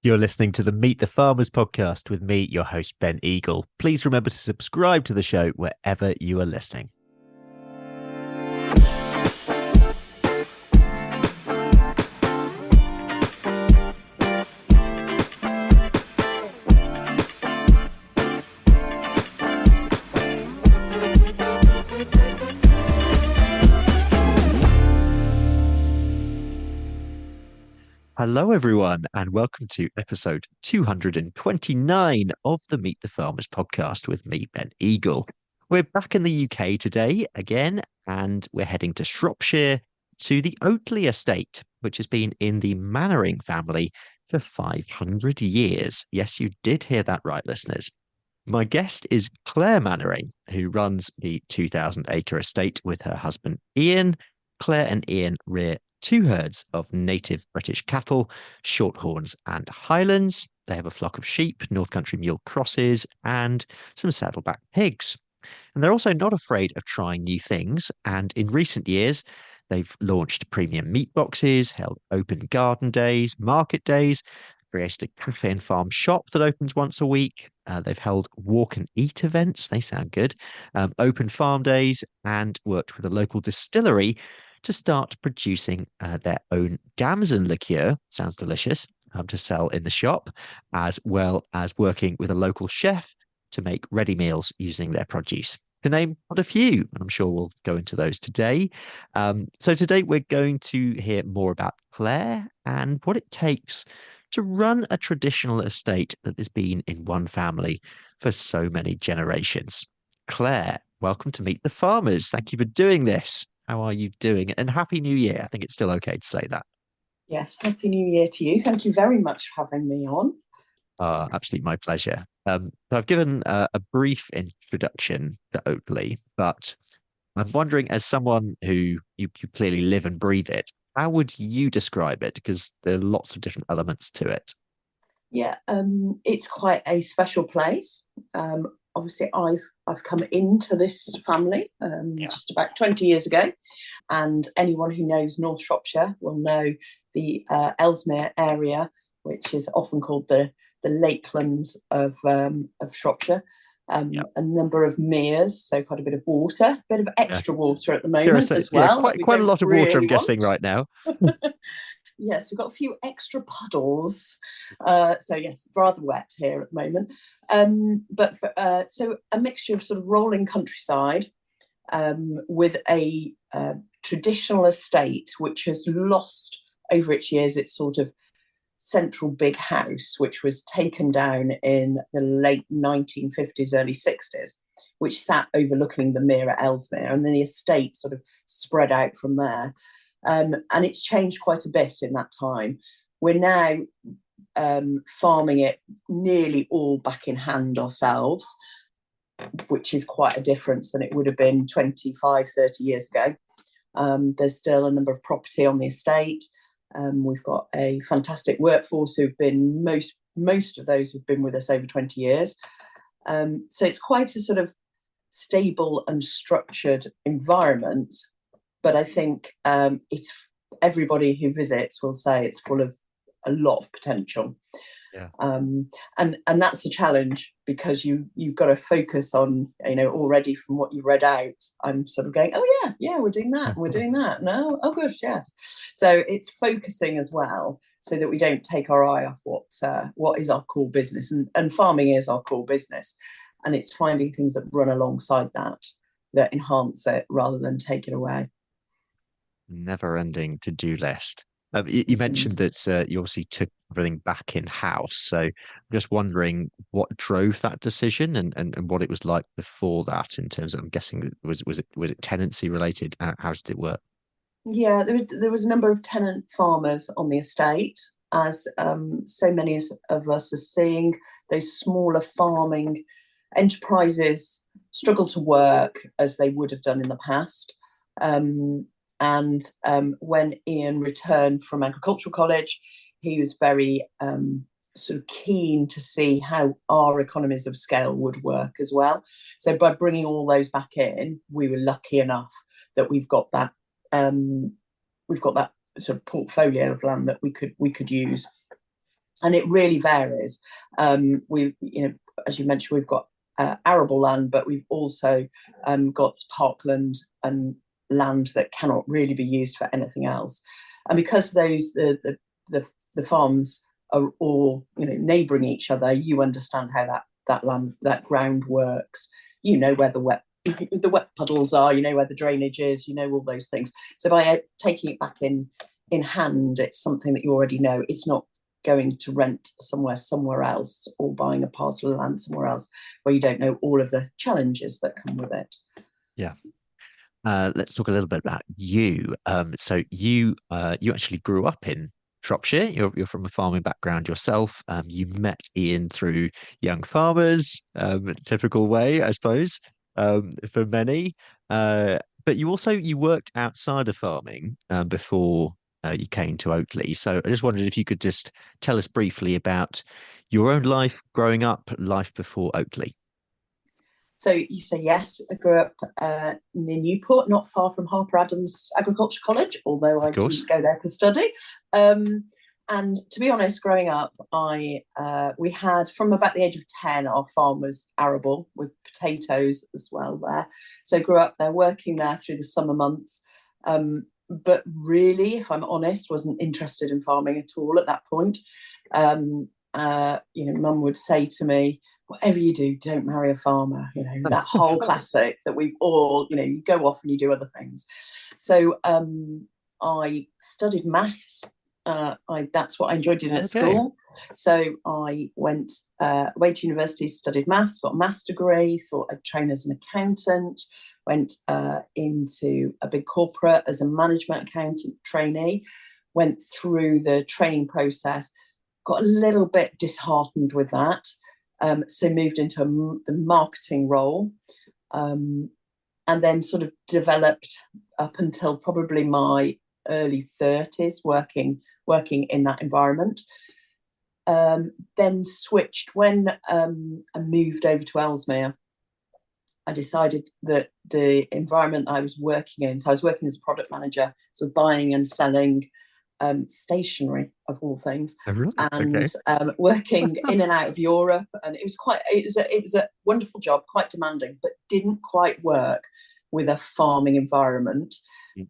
You're listening to the Meet the Farmers podcast with me, your host, Ben Eagle. Please remember to subscribe to the show wherever you are listening. Hello, everyone, and welcome to episode 229 of the Meet the Farmers podcast with me, Ben Eagle. We're back in the UK today again, and we're heading to Shropshire to the Oteley Estate, which has been in the Mainwaring family for 500 years. Yes, you did hear that right, listeners. My guest is Clare Mainwaring, who runs the 2,000-acre estate with her husband, Ian. Clare and Ian rear two herds of native British cattle, Shorthorns and Highlands. They have a flock of sheep, North Country mule crosses, and some saddleback pigs. And they're also not afraid of trying new things. And in recent years, they've launched premium meat boxes, held open garden days, market days, created a cafe and farm shop that opens once a week. They've held walk and eat events. They sound good. Open farm days, and worked with a local distillery to start producing their own damson liqueur, sounds delicious, to sell in the shop, as well as working with a local chef to make ready meals using their produce. To name but a few, and I'm sure we'll go into those today. So today we're going to hear more about Clare and what it takes to run a traditional estate that has been in one family for so many generations. Clare, welcome to Meet the Farmers. Thank you for doing this. How are you doing? And Happy New Year. I think it's still okay to say that. Yes, Happy New Year to you. Thank you very much for having me on. Absolutely my pleasure. So I've given a brief introduction to Oakley, but I'm wondering, as someone who you clearly live and breathe it, how would you describe it? Because there are lots of different elements to it. Yeah, it's quite a special place. Obviously, I've come into this family just about 20 years ago, and anyone who knows North Shropshire will know the Ellesmere area, which is often called the Lakelands of Shropshire. A number of meres, so quite a bit of water, a bit of extra water at the moment as well. Quite a lot of water, I'm guessing, right now. Yes, we've got a few extra puddles. So yes, rather wet here at the moment. So a mixture of sort of rolling countryside with a traditional estate which has lost over its years its sort of central big house, which was taken down in the late 1950s, early 60s, which sat overlooking the mere at Ellesmere, and then the estate sort of spread out from there. And it's changed quite a bit in that time. We're now farming it nearly all back in hand ourselves, which is quite a difference than it would have been 25, 30 years ago. There's still a number of property on the estate. We've got a fantastic workforce who've been, most of those have been with us over 20 years. So it's quite a sort of stable and structured environment. But I think it's everybody who visits will say it's full of a lot of potential. Yeah. And that's a challenge, because you've got to focus on, already from what you read out, I'm sort of going, oh yeah, we're doing that, and we're doing that. No, oh gosh, yes. So it's focusing as well, so that we don't take our eye off what is our core business, and farming is our core business, and it's finding things that run alongside that enhance it rather than take it away. Never-ending to-do list. You mentioned that you obviously took everything back in-house. So I'm just wondering what drove that decision, and what it was like before that, in terms of, I'm guessing, was it tenancy related? How did it work? Yeah, there was a number of tenant farmers on the estate, as so many of us are seeing those smaller farming enterprises struggle to work as they would have done in the past. And when Ian returned from agricultural college, he was very sort of keen to see how our economies of scale would work as well. So by bringing all those back in, we were lucky enough that we've got that sort of portfolio of land that we could use. and it really varies. We, as you mentioned, we've got arable land, but we've also got parkland and land that cannot really be used for anything else. And because the farms are all neighbouring each other, you understand how that land, that ground works. You know where the wet puddles are. You know where the drainage is. You know all those things. So by taking it back in hand, it's something that you already know. It's not going to rent somewhere else, or buying a parcel of land somewhere else where you don't know all of the challenges that come with it. Yeah. Let's talk a little bit about you. So you actually grew up in Shropshire. You're from a farming background yourself. You met Ian through Young Farmers, typical way, I suppose, for many. But you worked outside of farming before you came to Oteley. So I just wondered if you could just tell us briefly about your own life growing up, life before Oteley. So you say yes. I grew up near Newport, not far from Harper Adams Agriculture College, although Of I course. didn't go there to study. And to be honest, growing up, we had, from about the age of 10, our farm was arable with potatoes as well there. So grew up there, working there through the summer months. But really, if I'm honest, wasn't interested in farming at all at that point. Mum would say to me, whatever you do, don't marry a farmer. That whole classic that we've all, you go off and you do other things. So I studied maths. That's what I enjoyed doing at Okay. school. So I went away to university, studied maths, got a maths degree, thought I'd train as an accountant, went into a big corporate as a management accountant trainee, went through the training process, got a little bit disheartened with that. So moved into the marketing role, and then sort of developed up until probably my early 30s working in that environment. Then switched when I moved over to Ellesmere. I decided that the environment I was working in, so I was working as a product manager, so buying and selling stationery of all things, Oh, really? and Okay. working in and out of Europe. And it was a wonderful job, quite demanding, but didn't quite work with a farming environment.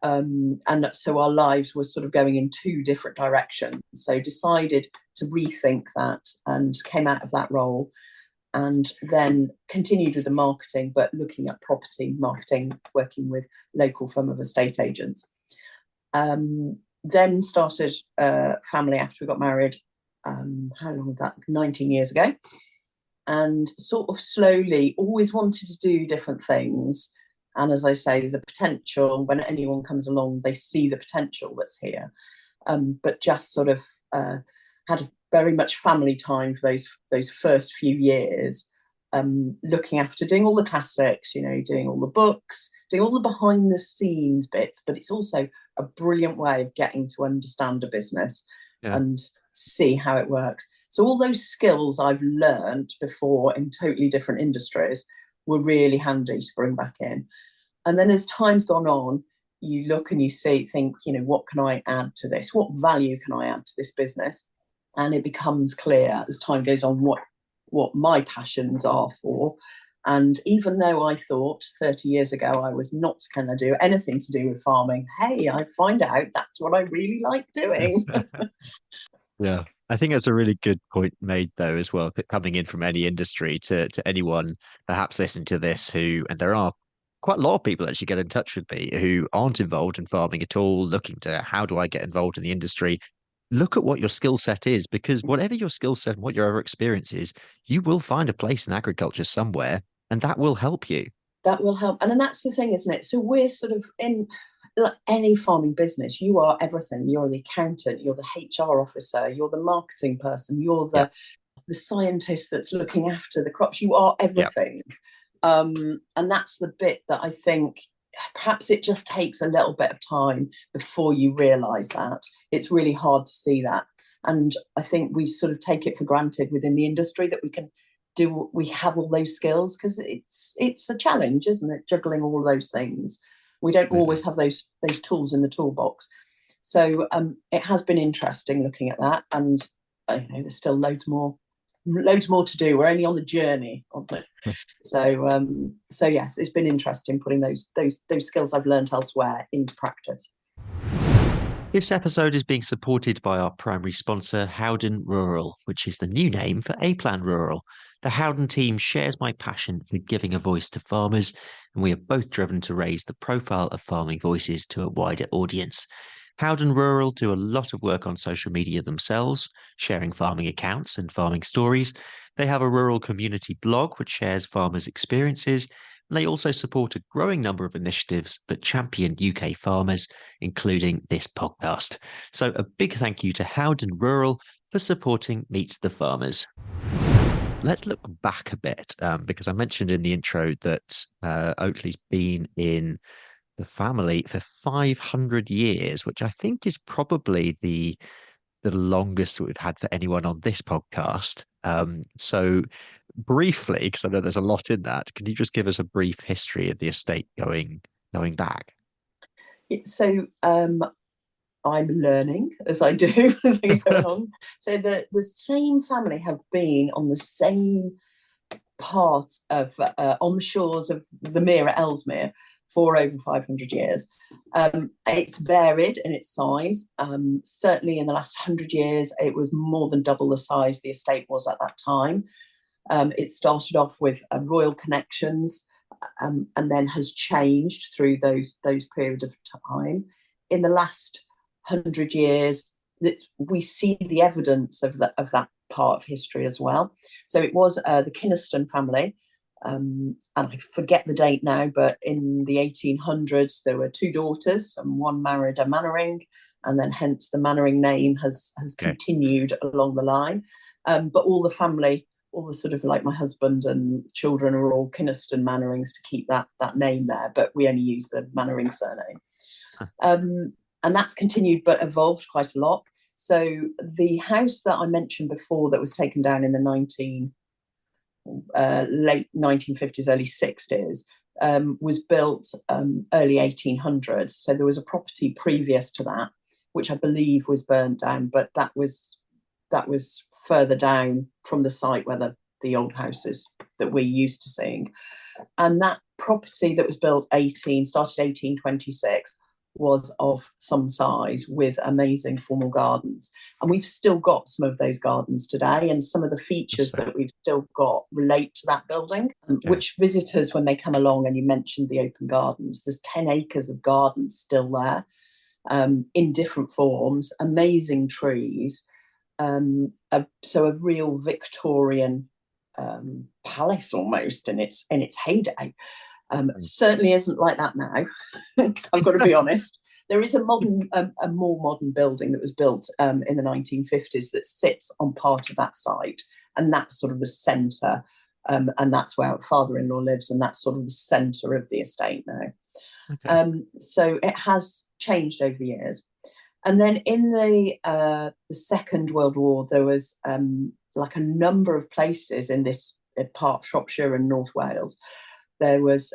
And so our lives were sort of going in two different directions. So decided to rethink that and came out of that role, and then continued with the marketing, but looking at property marketing, working with local firm of estate agents. Then started a family after we got married. How long was that? 19 years ago. And sort of slowly always wanted to do different things. And as I say, the potential, when anyone comes along, they see the potential that's here. But just sort of had very much family time for those first few years, looking after, doing all the classics, doing all the books, doing all the behind the scenes bits. But it's also a brilliant way of getting to understand a business Yeah. and see how it works. So all those skills I've learned before in totally different industries were really handy to bring back in. And then as time's gone on, you look and you think, what can I add to this? What value can I add to this business? And it becomes clear as time goes on what my passions are for. And even though I thought 30 years ago I was not going to do anything to do with farming, hey, I find out that's what I really like doing. Yeah. I think that's a really good point made though as well, coming in from any industry to anyone perhaps listening to this and there are quite a lot of people actually get in touch with me who aren't involved in farming at all, looking to how do I get involved in the industry? Look at what your skill set is, because whatever your skill set and what your other experience is, you will find a place in agriculture somewhere, and that will help you. That will help. And then that's the thing, isn't it? So we're sort of in, like any farming business, you are everything. You're the accountant, you're the HR officer, you're the marketing person, you're Yeah. the scientist that's looking after the crops. You are Yeah. everything. And that's the bit that I think perhaps it just takes a little bit of time before you realise that. It's really hard to see that. And I think we sort of take it for granted within the industry that we have all those skills, because it's a challenge, isn't it? Juggling all those things. We don't always Absolutely. have those tools in the toolbox. So it has been interesting looking at that. And there's still loads more to do. We're only on the journey of it. So yes, it's been interesting putting those skills I've learned elsewhere into practice. This episode is being supported by our primary sponsor, Howden Rural, which is the new name for A-Plan Rural. The Howden team shares my passion for giving a voice to farmers, and we are both driven to raise the profile of farming voices to a wider audience. Howden Rural do a lot of work on social media themselves, sharing farming accounts and farming stories. They have a rural community blog which shares farmers' experiences. And they also support a growing number of initiatives that champion UK farmers, including this podcast. So a big thank you to Howden Rural for supporting Meet the Farmers. Let's look back a bit, because I mentioned in the intro that Oteley's been in the family for 500 years, which I think is probably the longest we've had for anyone on this podcast. So briefly, because I know there's a lot in that, can you just give us a brief history of the estate going back? So I'm learning as I do as I go along. So the same family have been on the same part of on the shores of the mere at Ellesmere for over 500 years. It's varied in its size. Certainly in the last 100 years, it was more than double the size the estate was at that time. It started off with royal connections, and then has changed through those period of time. In the last 100 years, we see the evidence of that part of history as well. So it was the Kynaston family, and I forget the date now, but in the 1800s there were two daughters, and one married a Mainwaring, and then hence the Mainwaring name has continued along the line. But all the family, all the sort of like my husband and children are all Kynaston Mainwarings to keep that name there, but we only use the Mainwaring surname. And that's continued but evolved quite a lot. So the house that I mentioned before that was taken down in the late 1950s, early 60s, was built early 1800s. So there was a property previous to that, which I believe was burnt down, but that was further down from the site where the old houses that we're used to seeing. And that property that was built started 1826, was of some size with amazing formal gardens. And we've still got some of those gardens today, and some of the features that we've still got relate to that building, which visitors, when they come along, and you mentioned the open gardens, there's 10 acres of gardens still there, in different forms, amazing trees. So a real Victorian palace almost in its heyday. Certainly isn't like that now. I've got to be honest. There is a more modern building that was built in the 1950s that sits on part of that site, and that's sort of the centre, and that's where our father-in-law lives, and that's sort of the centre of the estate now. Okay. So it has changed over the years. And then in the Second World War, there was like a number of places in this part of Shropshire and North Wales. There was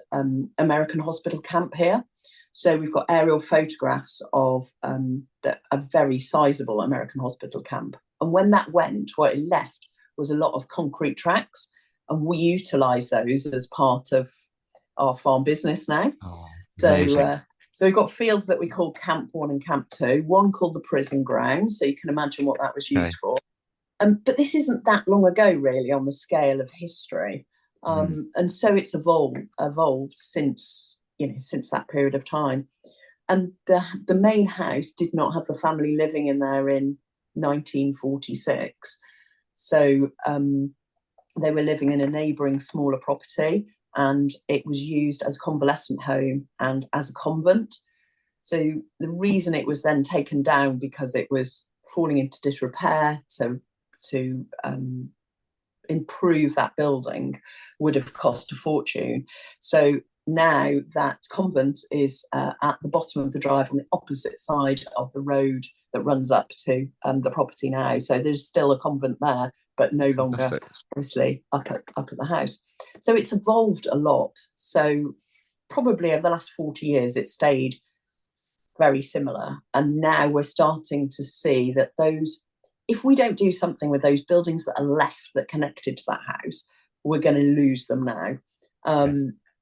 American hospital camp here. So we've got aerial photographs of a very sizable American hospital camp. And when that went, what it left was a lot of concrete tracks. And we utilise those as part of our farm business now. Oh, so we've got fields that we call Camp 1 and Camp 2, one called the prison ground. So you can imagine what that was used for. But this isn't that long ago, really, on the scale of history. And so it's evolved since that period of time. And the main house did not have the family living in there in 1946. So they were living in a neighbouring smaller property, and it was used as a convalescent home and as a convent. So the reason it was then taken down, because it was falling into disrepair, to improve that building would have cost a fortune. So now that convent is at the bottom of the drive on the opposite side of the road that runs up to the property now. So there's still a convent there, but no longer obviously up at the house. So it's evolved a lot. So probably over the last 40 years it stayed very similar, and now we're starting to see that those, if we don't do something with those buildings that are left that connected to that house, we're going to lose them now. Yeah.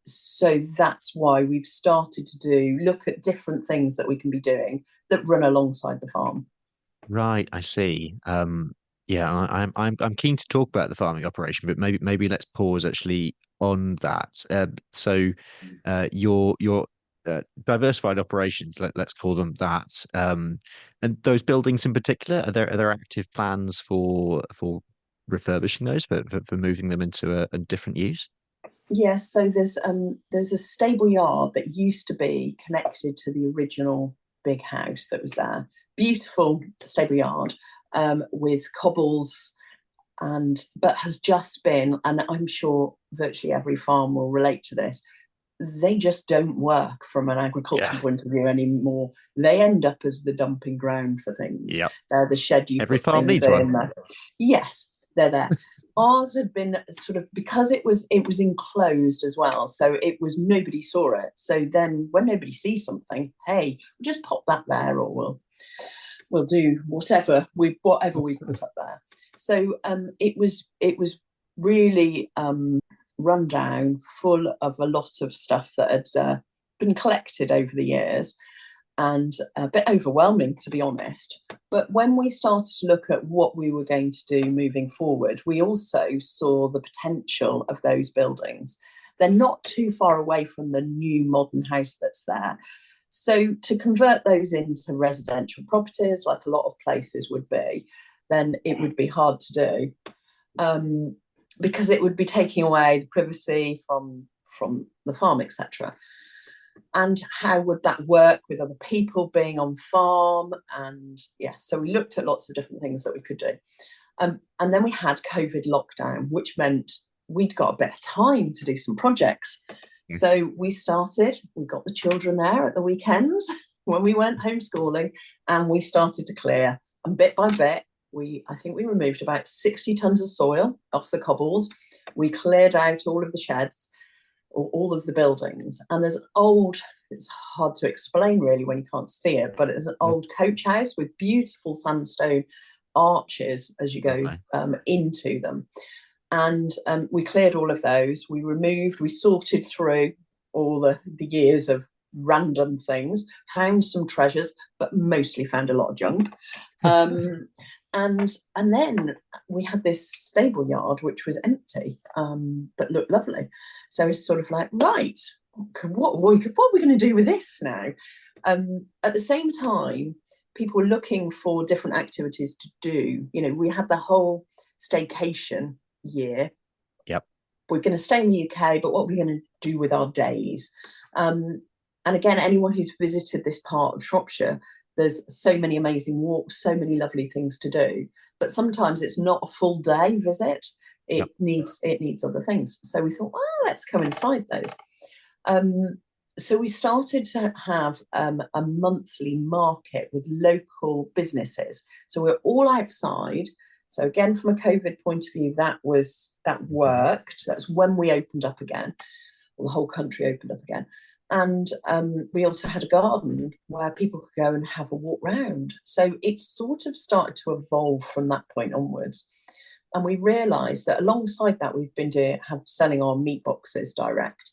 So that's why we've started to look at different things that we can be doing that run alongside the farm. Right, I see. Yeah, I'm keen to talk about the farming operation, but maybe let's pause actually on that. Your diversified operations, let's call them that. And those buildings in particular, are there active plans for refurbishing those for moving them into a different use? Yes, so there's a stable yard that used to be connected to the original big house that was there. Beautiful stable yard, with cobbles, and but has just been, and I'm sure virtually every farm will relate to this, they just don't work from an Yeah. agricultural point of view anymore. They end up as the dumping ground for things. Yep. They're the shed you Every put farm things needs one. in. Yes, they're there. Ours had been sort of, because it was enclosed as well, so it was, nobody saw it. So then when nobody sees something, hey, we'll just pop that there, or we'll do whatever we put up there. So it was really run down, full of a lot of stuff that had been collected over the years, and a bit overwhelming, to be honest. But when we started to look at what we were going to do moving forward, we also saw the potential of those buildings. They're not too far away from the new modern house that's there. So to convert those into residential properties, like a lot of places would be, then it would be hard to do, because it would be taking away the privacy from the farm, etc. And how would that work with other people being on farm? And yeah, so we looked at lots of different things that we could do. And then we had COVID lockdown, which meant we'd got a bit of time to do some projects. Mm. So we got the children there at the weekends when we went homeschooling, and we started to clear. And bit by bit, I think we removed about 60 tons of soil off the cobbles. We cleared out all of the sheds, or all of the buildings. And it's hard to explain really when you can't see it, but it's an old coach house with beautiful sandstone arches as you go Lovely. into them. And we cleared all of those. We sorted through all the years of random things, found some treasures, but mostly found a lot of junk. And then we had this stable yard which was empty, but looked lovely. So it's sort of like, right, what are we going to do with this now? At the same time, people were looking for different activities to do. We had the whole staycation year. Yep. We're going to stay in the UK, but what are we going to do with our days? And again, anyone who's visited this part of Shropshire, there's so many amazing walks, so many lovely things to do. But sometimes it's not a full day visit. It Yep. needs other things. So we thought, well, let's coincide those. So we started to have a monthly market with local businesses. So we're all outside. So again, from a COVID point of view, that worked. That's when we opened up again, or the whole country opened up again. And we also had a garden where people could go and have a walk round. So it sort of started to evolve from that point onwards. And we realised that alongside that, we've been selling our meat boxes direct.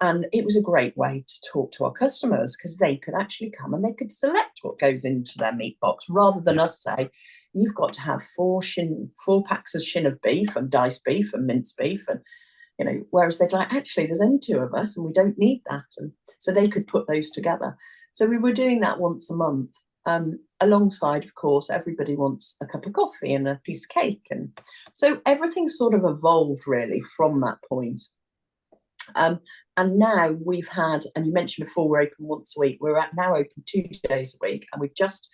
And it was a great way to talk to our customers, because they could actually come and they could select what goes into their meat box, rather than us say, you've got to have four packs of shin of beef and diced beef and minced beef. And whereas they'd like, actually, there's only two of us and we don't need that. And so they could put those together. So we were doing that once a month. Alongside, of course, everybody wants a cup of coffee and a piece of cake. And so everything sort of evolved really from that point. And now we've had, and you mentioned before, we're open once a week. We're now open 2 days a week. And we've just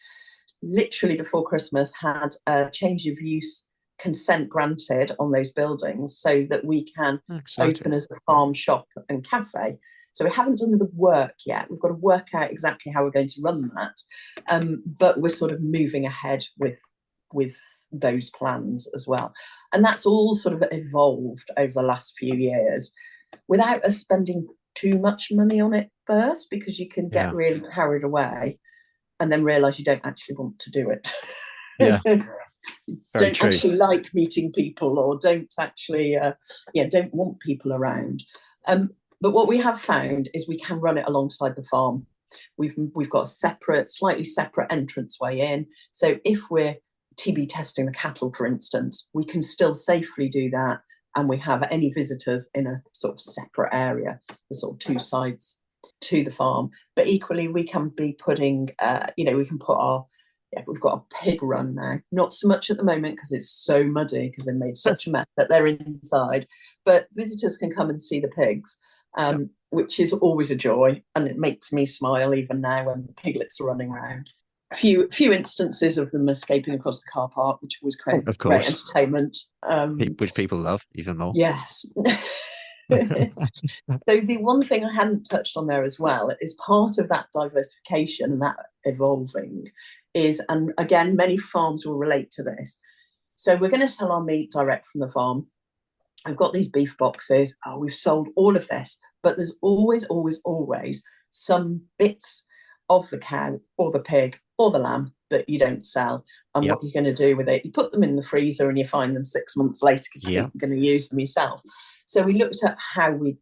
literally before Christmas had a change of use consent granted on those buildings, so that we can open as a farm shop and cafe. So we haven't done the work yet. We've got to work out exactly how we're going to run that. But we're sort of moving ahead with those plans as well. And that's all sort of evolved over the last few years without us spending too much money on it first, because you can get really carried away and then realise you don't actually want to do it. Yeah. Very don't true. actually like meeting people, or don't actually, don't want people around. But what we have found is we can run it alongside the farm. We've got a slightly separate entranceway in. So if we're TB testing the cattle, for instance, we can still safely do that, and we have any visitors in a sort of separate area, the sort of two sides to the farm. But equally, we can be putting, we can put we've got a pig run now. Not so much at the moment because it's so muddy because they made such a mess that they're inside. But visitors can come and see the pigs, Yep. which is always a joy, and it makes me smile even now when the piglets are running around. Few instances of them escaping across the car park, which always Oh, creates of great course. entertainment. Which people love even more. Yes. So the one thing I hadn't touched on there as well is part of that diversification and that evolving is, and again, many farms will relate to this. So we're going to sell our meat direct from the farm. I've got these beef boxes. Oh, we've sold all of this, but there's always, always, always some bits of the cow or the pig or the lamb that you don't sell. And Yep. what you're going to do with it, you put them in the freezer and you find them 6 months later because you Yep. think you're going to use them yourself. So we looked at how we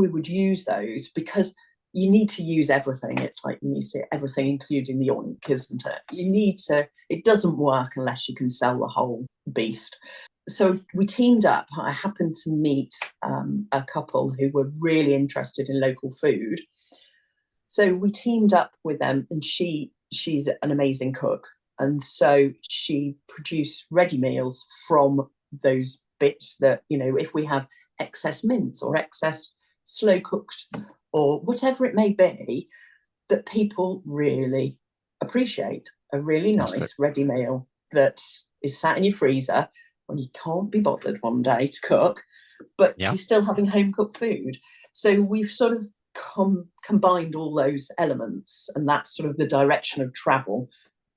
would use those, because you need to use everything. It's like you need to everything, including the oink, isn't it? It doesn't work unless you can sell the whole beast. So we teamed up. I happened to meet a couple who were really interested in local food. So we teamed up with them, and she's an amazing cook. And so she produced ready meals from those bits that, if we have excess mince or excess slow cooked or whatever it may be, that people really appreciate. A really Fantastic. nice ready meal that is sat in your freezer when you can't be bothered one day to cook, but Yeah. you're still having home cooked food. So we've sort of combined all those elements, and that's sort of the direction of travel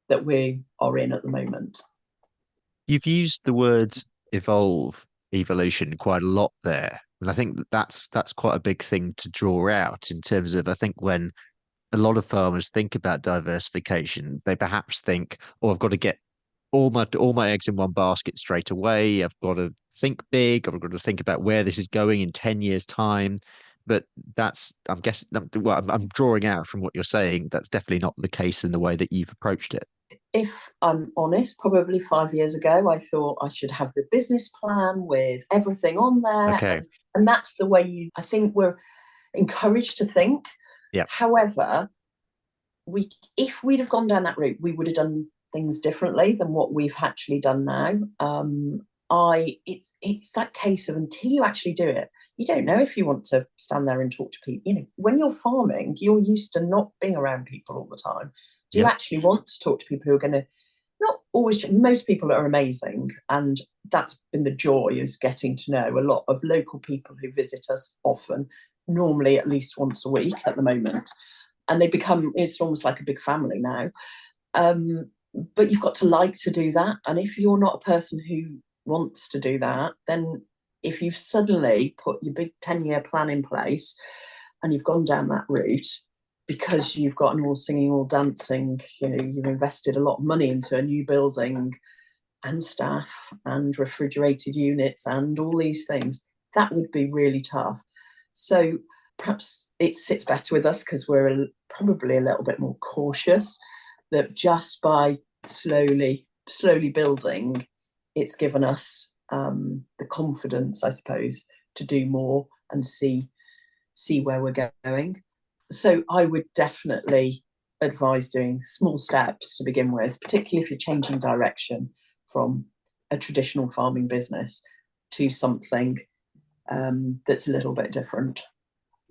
that we are in at the moment. You've used the words evolution quite a lot there. And I think that's quite a big thing to draw out in terms of, I think when a lot of farmers think about diversification, they perhaps think, oh, I've got to get all my eggs in one basket straight away. I've got to think big. I've got to think about where this is going in 10 years' time. But I'm guessing, well, I'm drawing out from what you're saying. That's definitely not the case in the way that you've approached it. If I'm honest, probably 5 years ago, I thought I should have the business plan with everything on there. Okay. And that's the way I think we're encouraged to think. Yeah. However, if we'd have gone down that route, we would have done things differently than what we've actually done now. It's that case of, until you actually do it, you don't know if you want to stand there and talk to people. When you're farming, you're used to not being around people all the time. Do you Yeah. actually want to talk to people who are going to, not always, most people are amazing, and that's been the joy, is getting to know a lot of local people who visit us often, normally at least once a week at the moment, and it's almost like a big family now. But you've got to like to do that, and if you're not a person who wants to do that, then if you've suddenly put your big 10-year plan in place and you've gone down that route because you've got an all singing, all dancing, you've invested a lot of money into a new building and staff and refrigerated units and all these things, that would be really tough. So perhaps it sits better with us because we're probably a little bit more cautious, that just by slowly building, it's given us the confidence, I suppose, to do more and see where we're going. So I would definitely advise doing small steps to begin with, particularly if you're changing direction from a traditional farming business to something that's a little bit different.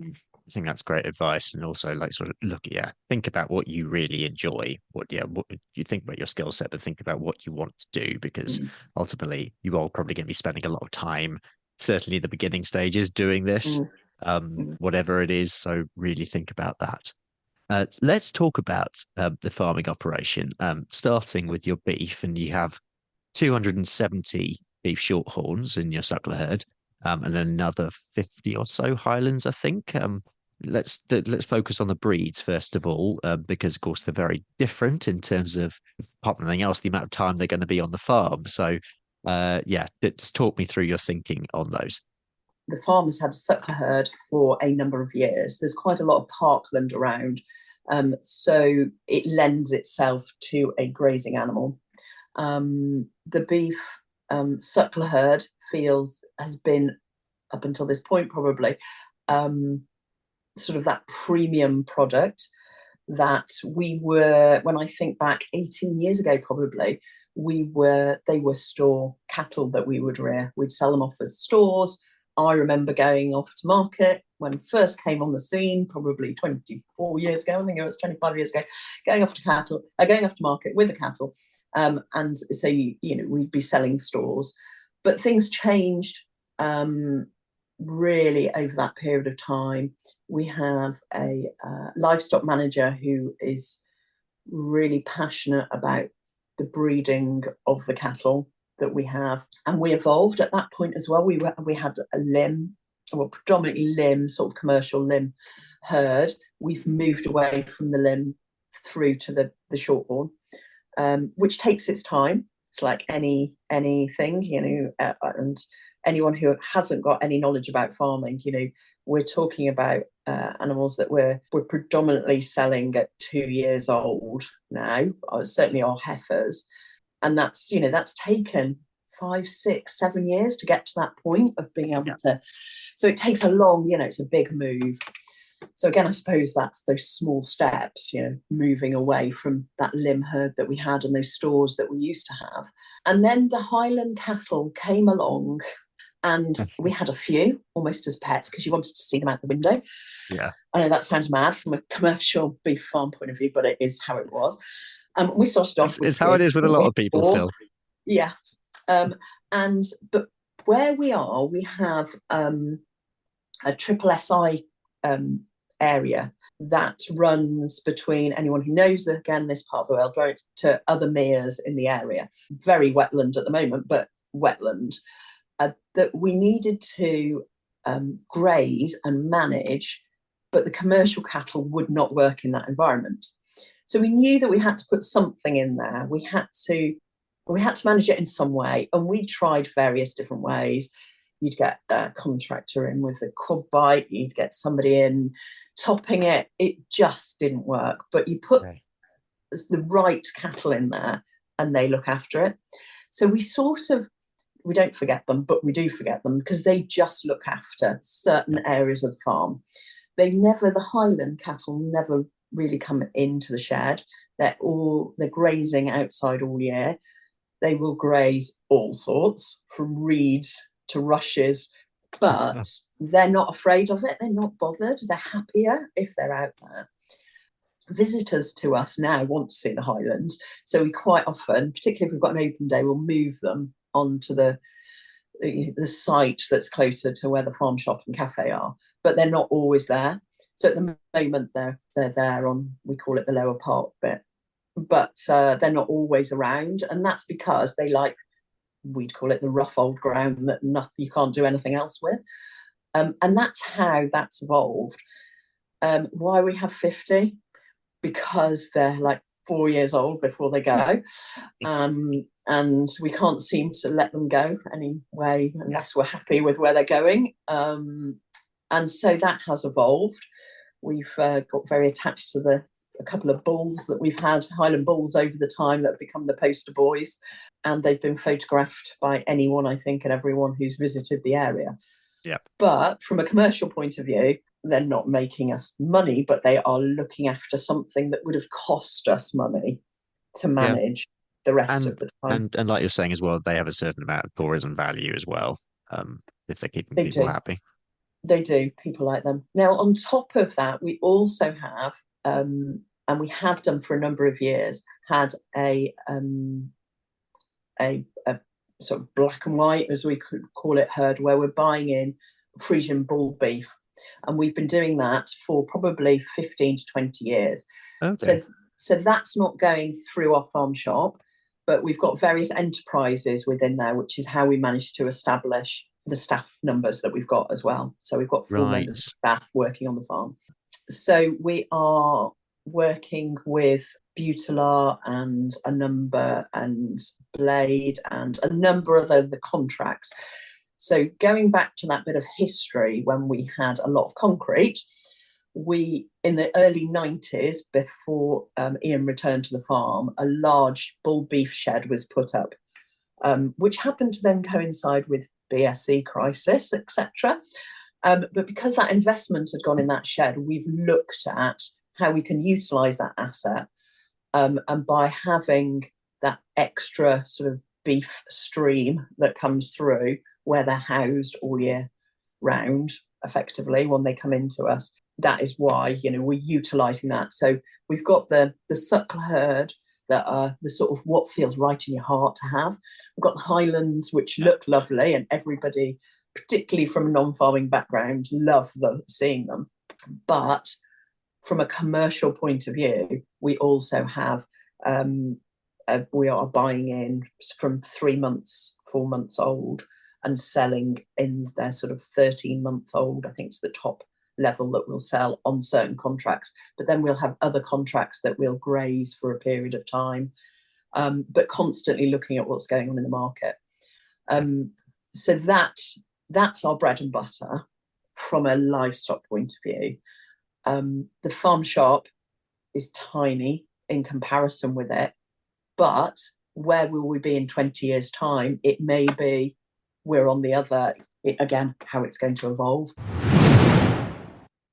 I think that's great advice. And also like sort of think about what you really enjoy. What you think about your skill set, but think about what you want to do, because ultimately you are probably going to be spending a lot of time, certainly the beginning stages, doing this, whatever it is. So really think about that. Let's talk about the farming operation, starting with your beef, and you have 270 beef shorthorns in your suckler herd, and another 50 or so Highlands, I think. let's focus on the breeds first of all, because of course they're very different in terms of, apart from anything else, the amount of time they're going to be on the farm. So, yeah, just talk me through your thinking on those. The farm has had a suckler herd for a number of years. There's quite a lot of parkland around, so it lends itself to a grazing animal. The beef suckler herd has been, up until this point probably, sort of that premium product that when I think back 18 years ago probably, they were store cattle that we would rear. We'd sell them off as stores. I remember going off to market when it first came on the scene, probably 24 years ago. I think it was 25 years ago, going off to market with the cattle. And so, we'd be selling stores. But things changed really over that period of time. We have a livestock manager who is really passionate about the breeding of the cattle that we have, and we evolved at that point as well. We had a predominantly limb, sort of commercial limb herd. We've moved away from the limb through to the shorthorn, which takes its time. It's like anything, and anyone who hasn't got any knowledge about farming, we're talking about animals that we're predominantly selling at 2 years old now, certainly our heifers. And that's taken 5, 6, 7 years to get to that point of being able to. So it takes a long, it's a big move. So again, I suppose that's those small steps, moving away from that limb herd that we had and those stores that we used to have. And then the Highland cattle came along, and we had a few almost as pets because you wanted to see them out the window. Yeah. I know that sounds mad from a commercial beef farm point of view, but it is how it was. We started off with, it's how it is with a lot of people still. Yeah. But where we are, we have a triple SI area that runs between, anyone who knows, again, this part of the world, right, to other meres in the area. Very wetland at the moment, but wetland. That we needed to graze and manage, but the commercial cattle would not work in that environment. So we knew that we had to put something in there. We had to manage it in some way, and we tried various different ways. You'd get a contractor in with a quad bite, you'd get somebody in topping it. It just didn't work. But you put the right cattle in there, and they look after it. So we don't forget them, but we do forget them because they just look after certain areas of the farm. The Highland cattle never really come into the shed. They're grazing outside all year. They will graze all sorts, from reeds to rushes, but they're not afraid of it. They're not bothered. They're happier if they're out there. Visitors to us now want to see the Highlands, so we quite often, particularly if we've got an open day, we'll move them onto the site that's closer to where the farm shop and cafe are, but they're not always there. So at the moment they're there on, we call it the lower park bit, but they're not always around, and that's because they like, we'd call it the rough old ground that you can't do anything else with, and that's how that's evolved. Why we have 50? Because they're like 4 years old before they go, and we can't seem to let them go anyway unless we're happy with where they're going, and so that has evolved. We've got very attached to a couple of bulls that we've had, Highland bulls, over the time that have become the poster boys, and they've been photographed by anyone, I think, and everyone who's visited the area. Yeah. But from a commercial point of view, they're not making us money, but they are looking after something that would have cost us money to manage the rest of the time. And like you're saying as well, they have a certain amount of tourism value as well, if they're keeping people happy. They do. People like them. Now, on top of that, we also have, and we have done for a number of years, had a sort of black and white, as we could call it, herd, where we're buying in Frisian bull beef. And we've been doing that for probably 15 to 20 years. Okay. So that's not going through our farm shop, but we've got various enterprises within there, which is how we managed to establish the staff numbers that we've got as well. So we've got 4 members of Right. staff working on the farm. So we are working with Butalar and Blade and a number of other contracts. So going back to that bit of history when we had a lot of concrete, we, in the early 90s, before Ian returned to the farm, a large bull beef shed was put up, which happened to then coincide with BSE crisis, etc. But because that investment had gone in that shed, we've looked at how we can utilise that asset. And by having that extra sort of beef stream that comes through where they're housed all year round, effectively, when they come into us, that is why, we're utilising that. So we've got the suckle herd that are the sort of what feels right in your heart to have. We've got the Highlands, which look lovely, and everybody, particularly from a non-farming background, love seeing them. But from a commercial point of view, we also have, we are buying in from 3 months, 4 months old, and selling in their sort of 13-month-old. I think it's the top level that we'll sell on certain contracts. But then we'll have other contracts that we'll graze for a period of time, but constantly looking at what's going on in the market. So that's our bread and butter from a livestock point of view. The farm shop is tiny in comparison with it, but where will we be in 20 years' time? It may be we're on the other, again, how it's going to evolve.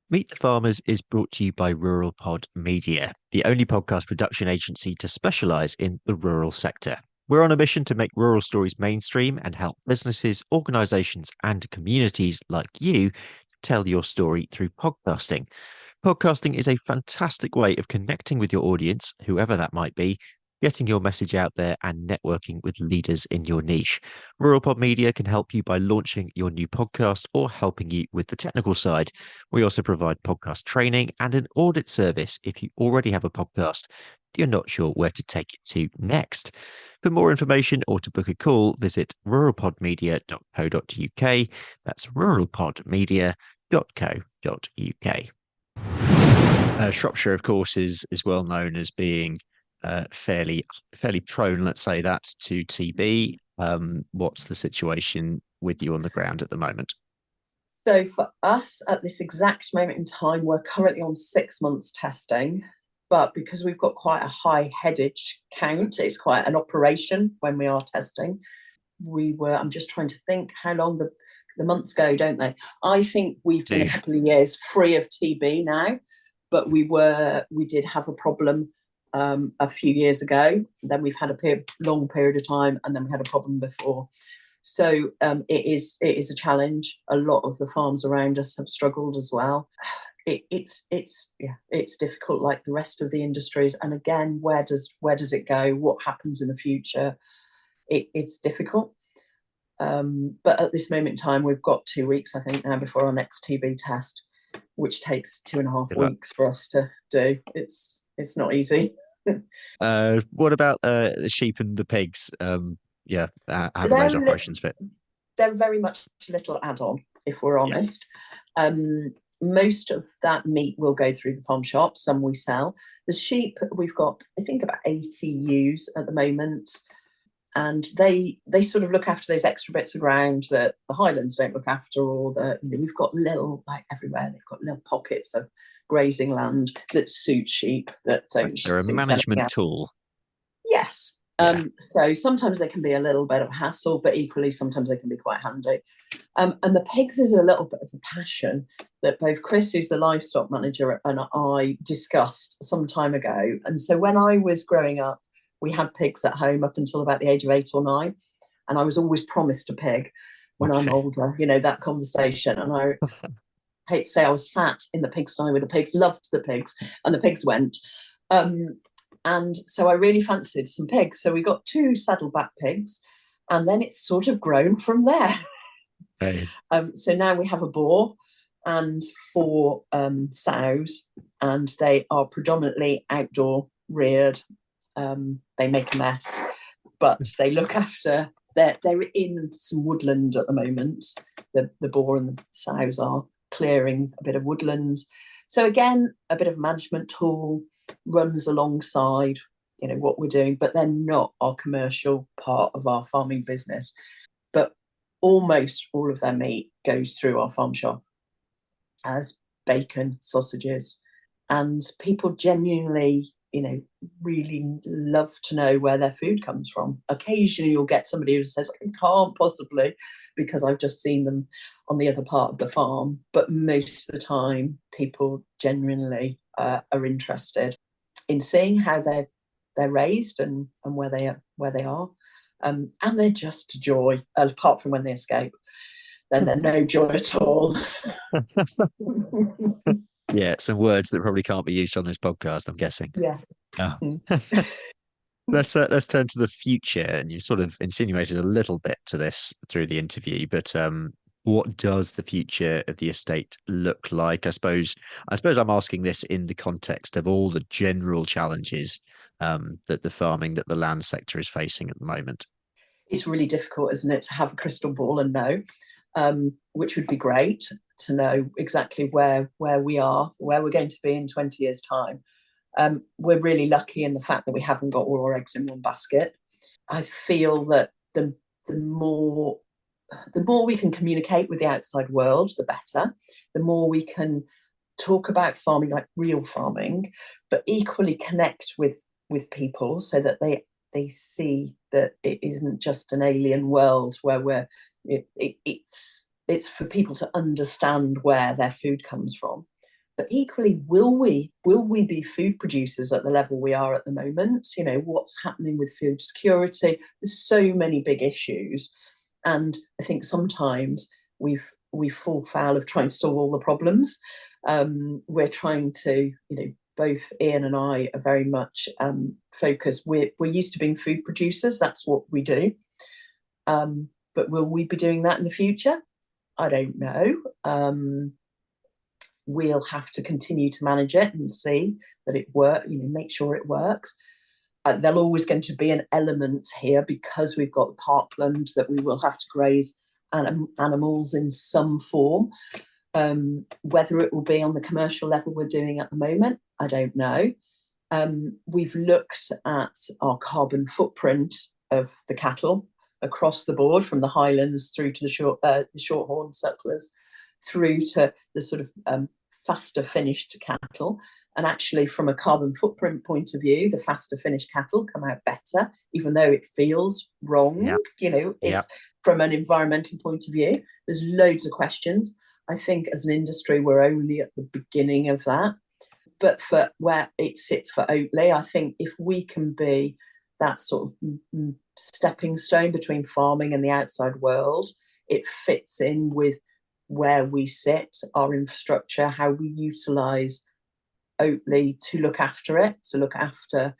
Meet the Farmers is brought to you by Rural Pod Media, the only podcast production agency to specialise in the rural sector. We're on a mission to make rural stories mainstream and help businesses, organisations and communities like you tell your story through podcasting. Podcasting is a fantastic way of connecting with your audience, whoever that might be, getting your message out there and networking with leaders in your niche. Rural Pod Media can help you by launching your new podcast or helping you with the technical side. We also provide podcast training and an audit service if you already have a podcast, you're not sure where to take it to next. For more information or to book a call, visit ruralpodmedia.co.uk. That's ruralpodmedia.co.uk. Shropshire, of course, is well known as being fairly prone, let's say that, to TB. What's the situation with you on the ground at the moment? So for us at this exact moment in time, we're currently on 6 months testing, but because we've got quite a high headage count, it's quite an operation when we are testing. I'm just trying to think how long the months go, don't they? I think we've been a couple of years free of TB now, but we did have a problem a few years ago. Then we've had a long period of time, and then we had a problem before. So it is a challenge. A lot of the farms around us have struggled as well. It's difficult, like the rest of the industries. And again, where does it go? What happens in the future? It's difficult. But at this moment in time, we've got 2 weeks, I think, now before our next TB test, which takes 2.5 weeks for us to do. It's not easy. What about the sheep and the pigs? How do those operations fit? They're very much a little add-on, if we're honest. Yeah. Most of that meat will go through the farm shop. Some we sell. The sheep, we've got, I think, about 80 ewes at the moment. And they sort of look after those extra bits of ground that the Highlands don't look after, or we've got little, like everywhere, they've got little pockets of grazing land that suit sheep, that don't. They're a management tool. Yes. Yeah. So sometimes they can be a little bit of a hassle, but equally sometimes they can be quite handy. And the pigs is a little bit of a passion that both Chris, who's the livestock manager, and I discussed some time ago. And so when I was growing up, we had pigs at home up until about the age of 8 or 9. And I was always promised a pig when I'm older, that conversation. And I hate to say I was sat in the pigsty with the pigs, loved the pigs, and the pigs went. And so I really fancied some pigs. So we got 2 saddleback pigs, and then it's sort of grown from there. Hey. So now we have a boar and 4 sows, and they are predominantly outdoor reared. They make a mess, but they look after They're in some woodland at the moment. The boar and the sows are clearing a bit of woodland. So again, a bit of management tool runs alongside, what we're doing, but they're not our commercial part of our farming business. But almost all of their meat goes through our farm shop as bacon, sausages, and people genuinely, really love to know where their food comes from. Occasionally you'll get somebody who says, I can't possibly, because I've just seen them on the other part of the farm. But most of the time, people genuinely are interested in seeing how they're raised and where they are. And they're just a joy, apart from when they escape. Then they're no joy at all. Yeah, some words that probably can't be used on this podcast, I'm guessing. Yes. Oh. Let's turn to the future, and you sort of insinuated a little bit to this through the interview, but what does the future of the estate look like? I suppose I'm asking this in the context of all the general challenges that the land sector is facing at the moment. It's really difficult, isn't it, to have a crystal ball and know, which would be great to know exactly where we are, where we're going to be in 20 years' time. We're really lucky in the fact that we haven't got all our eggs in one basket. I feel that the more we can communicate with the outside world, the better. The more we can talk about farming like real farming, but equally connect with people so that they see that it isn't just an alien world where it's for people to understand where their food comes from. But equally, will we be food producers at the level we are at the moment? What's happening with food security? There's so many big issues, and I think sometimes we fall foul of trying to solve all the problems. We're trying to, both Ian and I are very much focused. We're used to being food producers. That's what we do. But will we be doing that in the future? I don't know. We'll have to continue to manage it and see that it works, make sure it works. There's always going to be an element here because we've got the parkland that we will have to graze animals in some form. Whether it will be on the commercial level we're doing at the moment, I don't know. We've looked at our carbon footprint of the cattle across the board, from the Highlands through to the Shorthorn sucklers, through to the sort of faster finished cattle. And actually, from a carbon footprint point of view, the faster finished cattle come out better, even though it feels wrong, from an environmental point of view. There's loads of questions. I think as an industry, we're only at the beginning of that. But for where it sits for Oteley, I think if we can be that sort of stepping stone between farming and the outside world, it fits in with where we sit, our infrastructure, how we utilise Oteley to look after it, to look after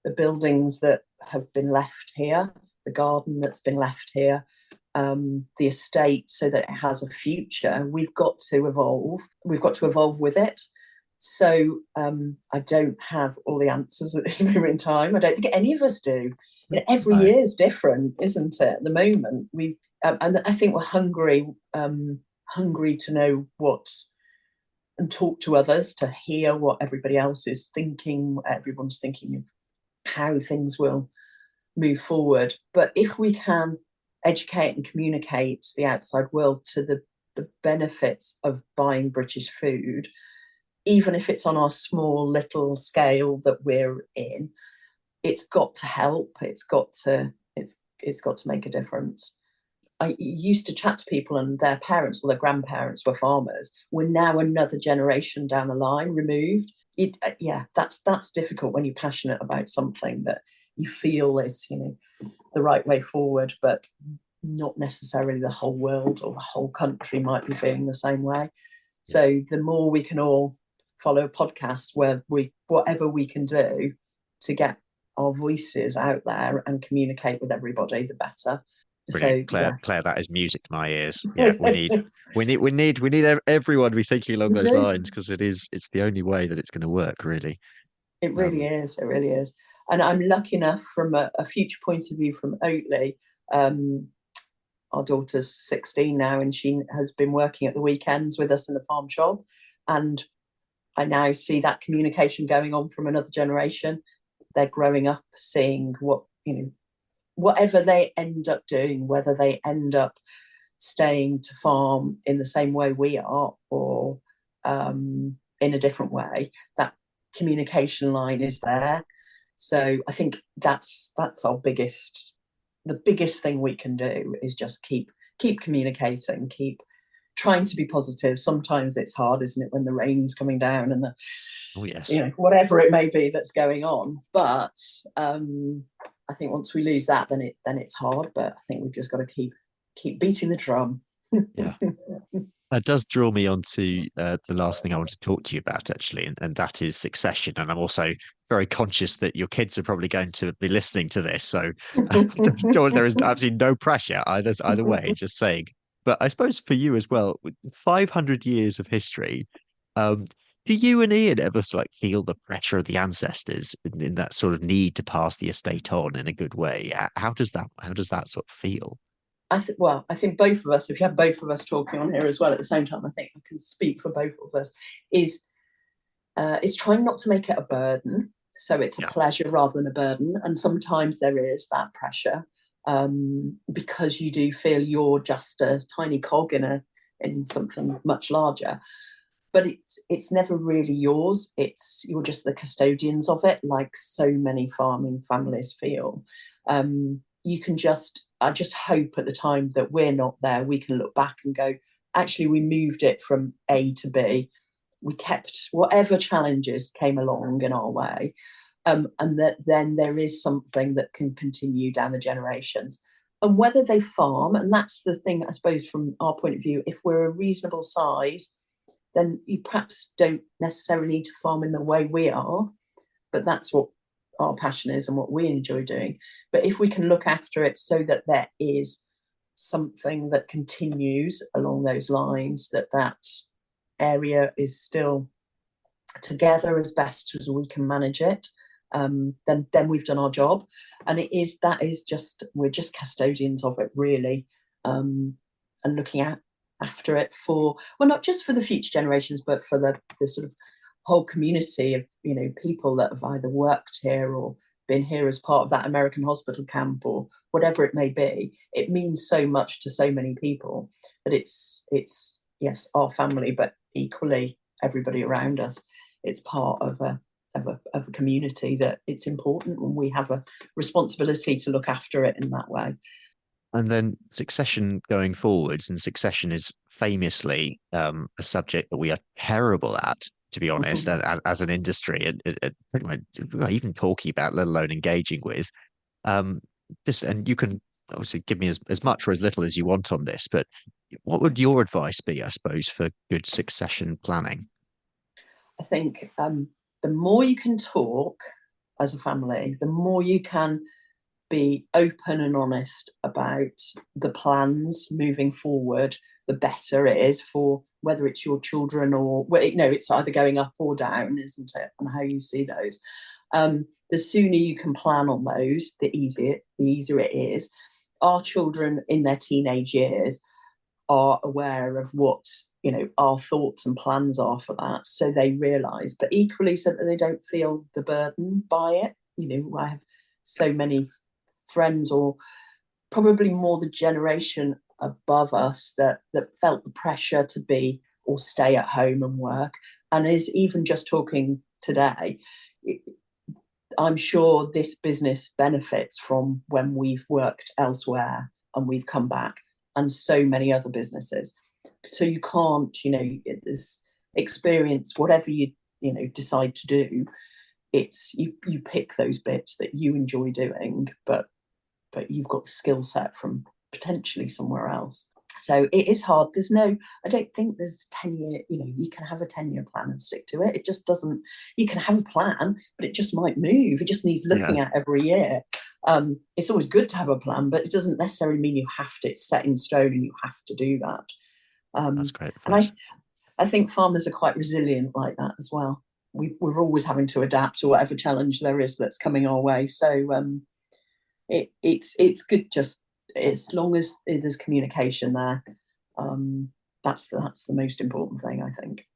the buildings that have been left here, the garden that's been left here, the estate, so that it has a future. We've got to evolve. We've got to evolve with it. So I don't have all the answers at this moment in time. I don't think any of us do. Every year is different, isn't it? At the moment, and I think we're hungry to know and talk to others, to hear what everybody else is thinking. Everyone's thinking of how things will move forward. But if we can educate and communicate the outside world to the benefits of buying British food, even if it's on our small little scale that we're in, it's got to help. It's got to make a difference. I used to chat to people and their parents or their grandparents were farmers. We're now another generation down the line removed. That's difficult when you're passionate about something that you feel is, the right way forward, but not necessarily the whole world or the whole country might be feeling the same way. So the more we can all follow podcasts where whatever we can do to get our voices out there and communicate with everybody, the better. Brilliant. So, Claire, that is music to my ears. Yeah, we need everyone to be thinking along those lines, because it's the only way that it's going to work, really. It really is. And I'm lucky enough from a future point of view from Oteley, Um, our daughter's 16 now, and she has been working at the weekends with us in the farm shop. And I now see that communication going on from another generation. They're growing up seeing whatever they end up doing, whether they end up staying to farm in the same way we are or in a different way, that communication line is there. So I think that's the biggest thing we can do is just keep communicating, keep trying to be positive. Sometimes it's hard, isn't it, when the rain's coming down and the Oh yes. whatever it may be that's going on. But I think once we lose that, then it's hard. But I think we've just got to keep beating the drum. Yeah. That does draw me on to the last thing I want to talk to you about, actually, and that is succession. And I'm also very conscious that your kids are probably going to be listening to this. So there is absolutely no pressure either way, just saying. But I suppose for you as well, with 500 years of history, um, do you and Ian ever like feel the pressure of the ancestors in that sort of need to pass the estate on in a good way? How does that sort of feel? I think both of us, if you have both of us talking on here as well at the same time, I think I can speak for both of us, is trying not to make it a burden. So it's a Yeah. pleasure rather than a burden. And sometimes there is that pressure because you do feel you're just a tiny cog in something much larger. But it's never really yours. You're just the custodians of it, like so many farming families feel. You can I just hope at the time that we're not there, we can look back and go, actually, we moved it from A to B. We kept whatever challenges came along in our way. And that then there is something that can continue down the generations. And whether they farm, and that's the thing, I suppose, from our point of view, if we're a reasonable size, then you perhaps don't necessarily need to farm in the way we are, but that's what our passion is and what we enjoy doing. But if we can look after it so that there is something that continues along those lines, that area is still together as best as we can manage it, then we've done our job. And we're just custodians of it, really, and looking after it for, well, not just for the future generations, but for the sort of whole community of people that have either worked here or been here as part of that American hospital camp or whatever it may be. It means so much to so many people that it's yes, our family, but equally everybody around us. It's part of a community that it's important, and we have a responsibility to look after it in that way. And then succession going forwards, and succession is famously a subject that we are terrible at, to be honest, as an industry, and pretty much even talking about, let alone engaging with. Um, and you can obviously give me as much or as little as you want on this, but what would your advice be, I suppose, for good succession planning? I think the more you can talk as a family, the more you can be open and honest about the plans moving forward, the better it is for whether it's your children or, well, it's either going up or down, isn't it? And how you see those. The sooner you can plan on those, the easier it is. Our children in their teenage years are aware of what our thoughts and plans are for that, so they realise, but equally so that they don't feel the burden by it. I have so many friends, or probably more the generation above us, that felt the pressure to be or stay at home and work, and is even just talking today. I'm sure this business benefits from when we've worked elsewhere and we've come back, and so many other businesses. So you can't, this experience, whatever you decide to do, it's you pick those bits that you enjoy doing, but you've got the skill set from potentially somewhere else. So it is hard. I don't think there's 10-year, you can have a 10-year plan and stick to it. It just doesn't, you can have a plan, but it just might move. It just needs looking at every year. It's always good to have a plan, but it doesn't necessarily mean you have to, it's set in stone and you have to do that. That's great and advice. I think farmers are quite resilient like that as well. We're always having to adapt to whatever challenge there is that's coming our way. So it's good just as long as there's communication there, that's the most important thing, I think.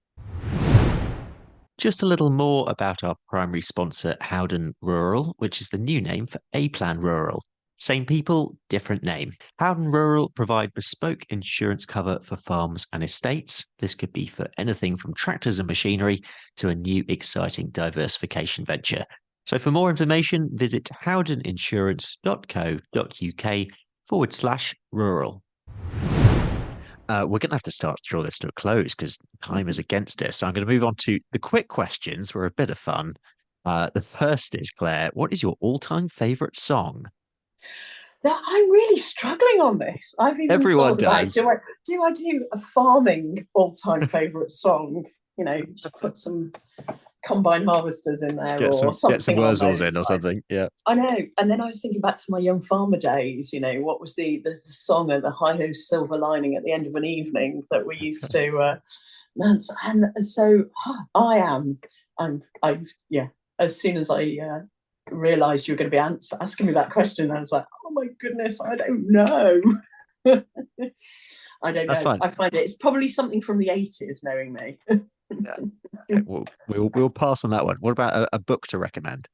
Just a little more about our primary sponsor, Howden Rural, which is the new name for A-Plan Rural. Same people, different name. Howden Rural provide bespoke insurance cover for farms and estates. This could be for anything from tractors and machinery to a new exciting diversification venture. So for more information, visit howdeninsurance.co.uk/rural. We're going to have to start to draw this to a close because time is against us. So I'm going to move on to the quick questions. We're a bit of fun. The first is, Claire, what is your all-time favourite song? I'm really struggling on this. I've even Everyone thought about, does. do I do a farming all-time favourite song? You know, just put some combine harvesters in there Get or some something on Wurzels those in or lines. something. Yeah. I know. And then I was thinking back to my young farmer days, you know, what was the song at the Hi-Ho Silver Lining at the end of an evening that we used to dance. And so yeah, as soon as I realised you were going to be asking me that question, I was like, oh my goodness, I don't know. I don't That's know. fine. I find it's probably something from the 80s, knowing me. Yeah. Okay, we'll pass on that one. What about a book to recommend?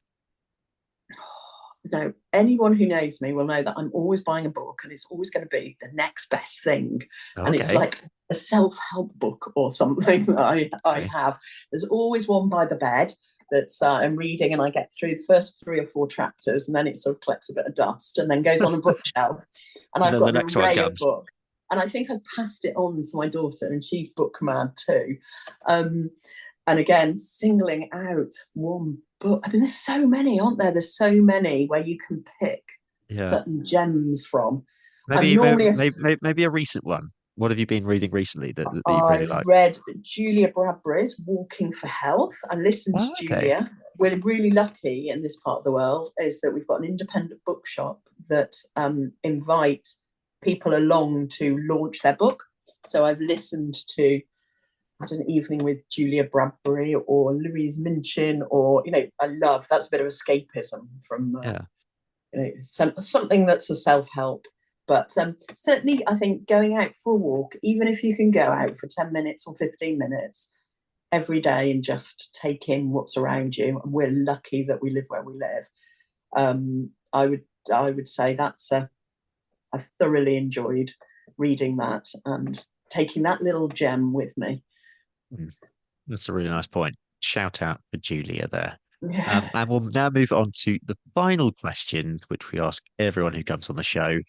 So anyone who knows me will know that I'm always buying a book and it's always going to be the next best thing. And it's Okay. like a self-help book or something that I have. There's always one by the bed that's I'm reading and I get through the first 3 or 4 chapters and then it sort of collects a bit of dust and then goes on a bookshelf. And I've got an array of books. And I think I've passed it on to my daughter and she's book mad too. And again, singling out one book. I mean, there's so many, aren't there? There's so many where you can pick certain gems from. Maybe a recent one. What have you been reading recently that you really like? I read Julia Bradbury's Walking for Health. I listened to Julia. We're really lucky in this part of the world is that we've got an independent bookshop that invite people along to launch their book. So I've listened to had an evening with Julia Bradbury or Louise Minchin, or I love that's a bit of escapism from something that's a self-help. But certainly, I think going out for a walk, even if you can go out for 10 minutes or 15 minutes every day and just take in what's around you, and we're lucky that we live where we live. I would say that's I thoroughly enjoyed reading that and taking that little gem with me. That's a really nice point. Shout out for Julia there. Yeah. And we'll now move on to the final question, which we ask everyone who comes on the show.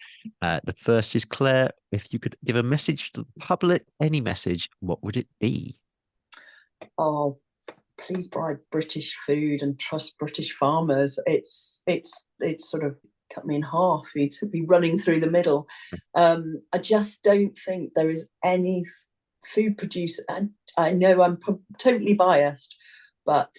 The first is, Claire, if you could give a message to the public, any message, what would it be? Oh, please buy British food and trust British farmers. It's sort of cut me in half. You took me running through the middle. I just don't think there is any food producer, and I know I'm totally biased, but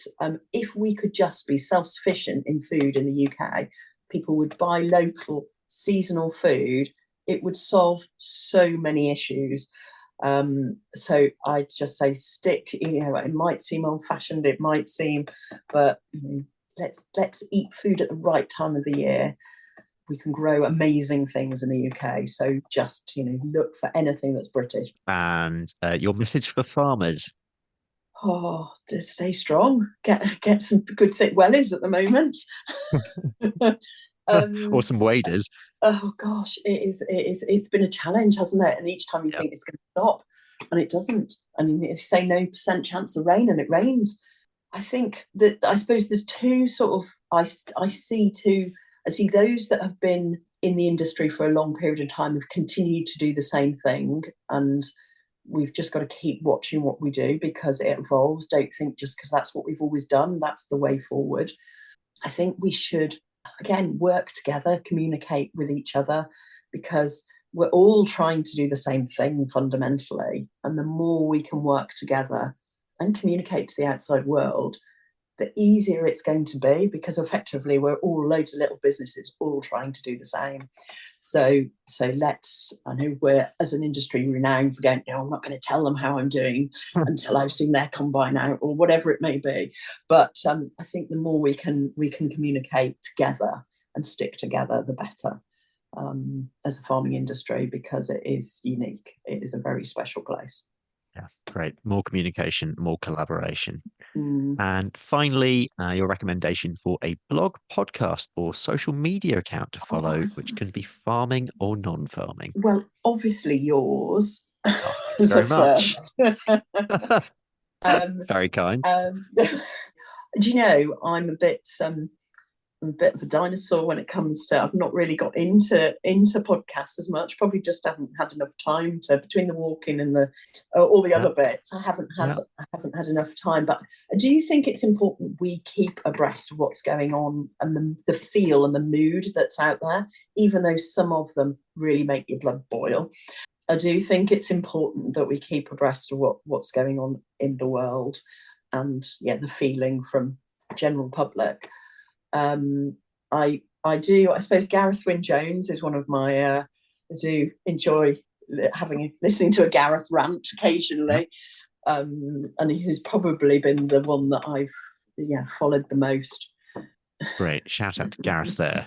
if we could just be self-sufficient in food in the UK, people would buy local seasonal food. It would solve so many issues. So I just say stick. It might seem old-fashioned, it might seem, but let's eat food at the right time of the year. We can grow amazing things in the UK. So just, look for anything that's British. And your message for farmers? Oh, just stay strong. Get some good thick wellies at the moment. Or some waders. Oh gosh, it's been a challenge, hasn't it? And each time you think it's going to stop and it doesn't. I mean, if you say no % chance of rain and it rains. I think that I suppose there's two sort of I see those that have been in the industry for a long period of time have continued to do the same thing, and we've just got to keep watching what we do because it evolves. Don't think just because that's what we've always done, that's the way forward. I think we should, again, work together, communicate with each other, because we're all trying to do the same thing fundamentally. And the more we can work together and communicate to the outside world, the easier it's going to be, because effectively we're all loads of little businesses all trying to do the same. So let's, I know we're as an industry renowned for going, I'm not going to tell them how I'm doing until I've seen their combine out or whatever it may be. But I think the more we can communicate together and stick together, the better. as a farming industry, because it is unique. It is a very special place. Yeah, great. More communication, more collaboration. Mm. And finally, your recommendation for a blog, podcast, or social media account to follow, Oh, which can be farming or non-farming. well, obviously yours Oh, thank you is the very much. first. um, Very kind. do you know, I'm a bit of a dinosaur when it comes to. I've not really got into podcasts as much. Probably just haven't had enough time to, between the walking and the all the Yeah, other bits. yeah. I haven't had enough time. But do you think it's important we keep abreast of what's going on and the feel and the mood that's out there, even though some of them really make your blood boil? I do think it's important that we keep abreast of what's going on in the world, and yeah, the feeling from general public. I do. I suppose Gareth Wyn Jones is one of my. I do enjoy listening to a Gareth rant Yeah. occasionally, and he's probably been the one that I've followed the most. Great. Shout out to Gareth there.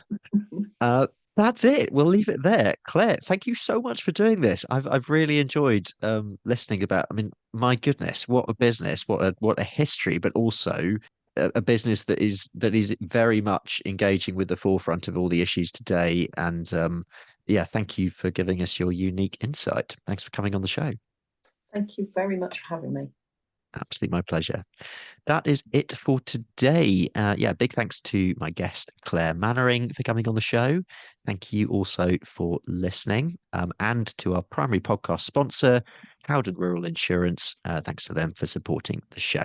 Uh, that's it. We'll leave it there. Claire, thank you so much for doing this. I've really enjoyed listening about. I mean, my goodness, what a business, what a history, but also a business that is very much engaging with the forefront of all the issues today. And yeah, thank you for giving us your unique insight. Thanks for coming on the show. Thank you very much for having me. Absolutely my pleasure. That is it for today. Yeah, big thanks to my guest, Clare Mainwaring, for coming on the show. Thank you also for listening, and to our primary podcast sponsor, Howden Rural Insurance. Thanks to them for supporting the show.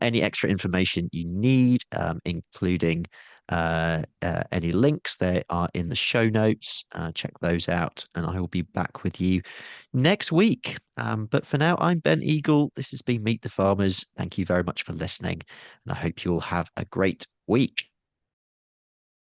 Any extra information you need, including any links, they are in the show notes. Check those out, and I will be back with you next week. But for now, I'm Ben Eagle. This has been Meet the Farmers. Thank you very much for listening, and I hope you'll have a great week.